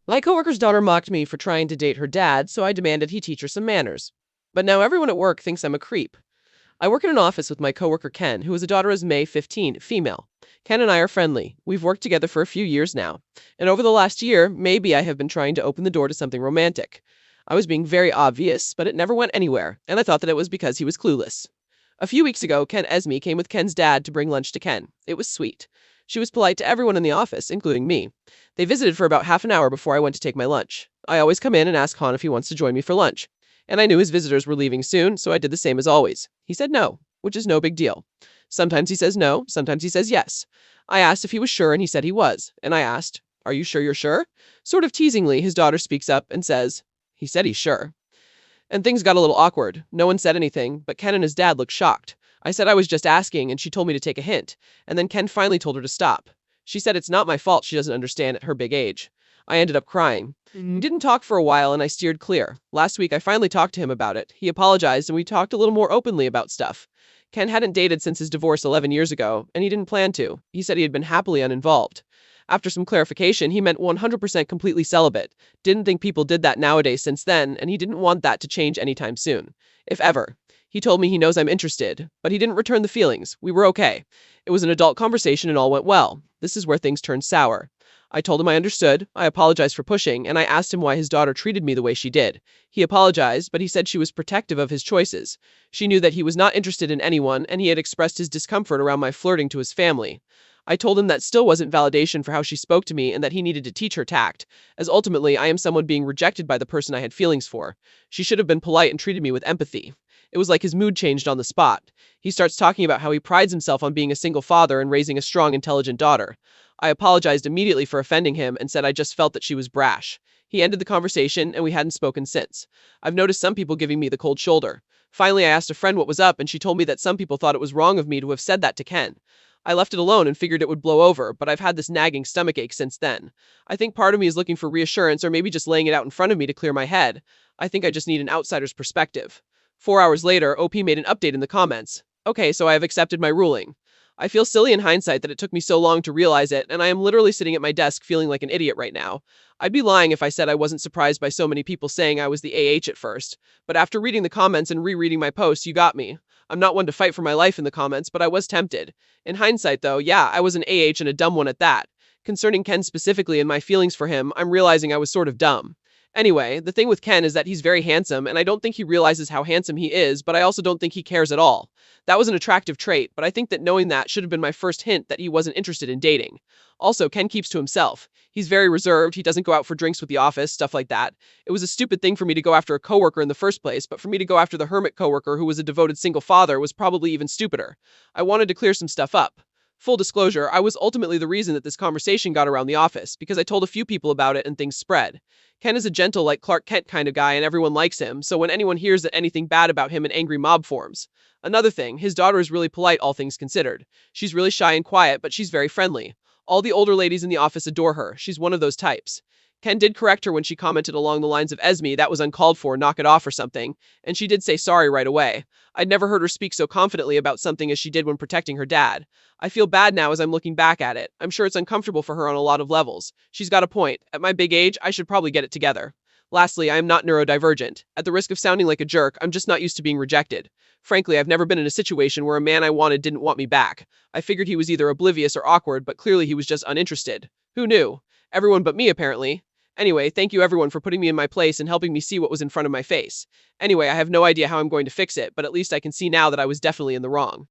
My coworker's daughter mocked me for trying to date her dad, so I demanded he teach her some manners. But now everyone at work thinks I'm a creep. I work in an office with my coworker Ken, who has a daughter as May 15, female. Ken and I are friendly. We've worked together for a few years now. And over the last year, maybe I have been trying to open the door to something romantic. I was being very obvious, but it never went anywhere, and I thought that it was because he was clueless. A few weeks ago, Ken Esme came with Ken's dad to bring lunch to Ken. It was sweet. She was polite to everyone in the office, including me. They visited for about half an hour before I went to take my lunch. I always come in and ask Han if he wants to join me for lunch. And I knew his visitors were leaving soon, so I did the same as always. He said no, which is no big deal. Sometimes he says no, sometimes he says yes. I asked if he was sure, and he said he was. And I asked, "Are you sure you're sure?" Sort of teasingly, his daughter speaks up and says, "He said he's sure." And things got a little awkward. No one said anything, but Ken and his dad looked shocked. I said I was just asking, and she told me to take a hint. And then Ken finally told her to stop. She said it's not my fault she doesn't understand at her big age. I ended up crying. We didn't talk for a while, and I steered clear. Last week, I finally talked to him about it. He apologized, and we talked a little more openly about stuff. Ken hadn't dated since his divorce 11 years ago, and he didn't plan to. He said he had been happily uninvolved. After some clarification, he meant 100% completely celibate. Didn't think people did that nowadays since then, and he didn't want that to change anytime soon. If ever. He told me he knows I'm interested, but he didn't return the feelings. We were okay. It was an adult conversation and all went well. This is where things turned sour. I told him I understood, I apologized for pushing, and I asked him why his daughter treated me the way she did. He apologized, but he said she was protective of his choices. She knew that he was not interested in anyone, and he had expressed his discomfort around my flirting to his family. I told him that still wasn't validation for how she spoke to me and that he needed to teach her tact, as ultimately I am someone being rejected by the person I had feelings for. She should have been polite and treated me with empathy. It was like his mood changed on the spot. He starts talking about how he prides himself on being a single father and raising a strong, intelligent daughter. I apologized immediately for offending him and said I just felt that she was brash. He ended the conversation, and we hadn't spoken since. I've noticed some people giving me the cold shoulder. Finally, I asked a friend what was up, and she told me that some people thought it was wrong of me to have said that to Ken. I left it alone and figured it would blow over, but I've had this nagging stomachache since then. I think part of me is looking for reassurance or maybe just laying it out in front of me to clear my head. I think I just need an outsider's perspective. 4 hours later, OP made an update in the comments. Okay, so I have accepted my ruling. I feel silly in hindsight that it took me so long to realize it, and I am literally sitting at my desk feeling like an idiot right now. I'd be lying if I said I wasn't surprised by so many people saying I was the AH at first, but after reading the comments and rereading my posts, you got me. I'm not one to fight for my life in the comments, but I was tempted. In hindsight, though, yeah, I was an AH and a dumb one at that. Concerning Ken specifically and my feelings for him, I'm realizing I was sort of dumb. Anyway, the thing with Ken is that he's very handsome, and I don't think he realizes how handsome he is, but I also don't think he cares at all. That was an attractive trait, but I think that knowing that should have been my first hint that he wasn't interested in dating. Also, Ken keeps to himself. He's very reserved, he doesn't go out for drinks with the office, stuff like that. It was a stupid thing for me to go after a coworker in the first place, but for me to go after the hermit coworker who was a devoted single father was probably even stupider. I wanted to clear some stuff up. Full disclosure, I was ultimately the reason that this conversation got around the office, because I told a few people about it and things spread. Ken is a gentle, like Clark Kent kind of guy, and everyone likes him, so when anyone hears that anything bad about him, an angry mob forms. Another thing, his daughter is really polite, all things considered. She's really shy and quiet, but she's very friendly. All the older ladies in the office adore her. She's one of those types. Ken did correct her when she commented along the lines of Esme, that was uncalled for, knock it off or something, and she did say sorry right away. I'd never heard her speak so confidently about something as she did when protecting her dad. I feel bad now as I'm looking back at it. I'm sure it's uncomfortable for her on a lot of levels. She's got a point. At my big age, I should probably get it together. Lastly, I am not neurodivergent. At the risk of sounding like a jerk, I'm just not used to being rejected. Frankly, I've never been in a situation where a man I wanted didn't want me back. I figured he was either oblivious or awkward, but clearly he was just uninterested. Who knew? Everyone but me, apparently. Anyway, thank you everyone for putting me in my place and helping me see what was in front of my face. Anyway, I have no idea how I'm going to fix it, but at least I can see now that I was definitely in the wrong.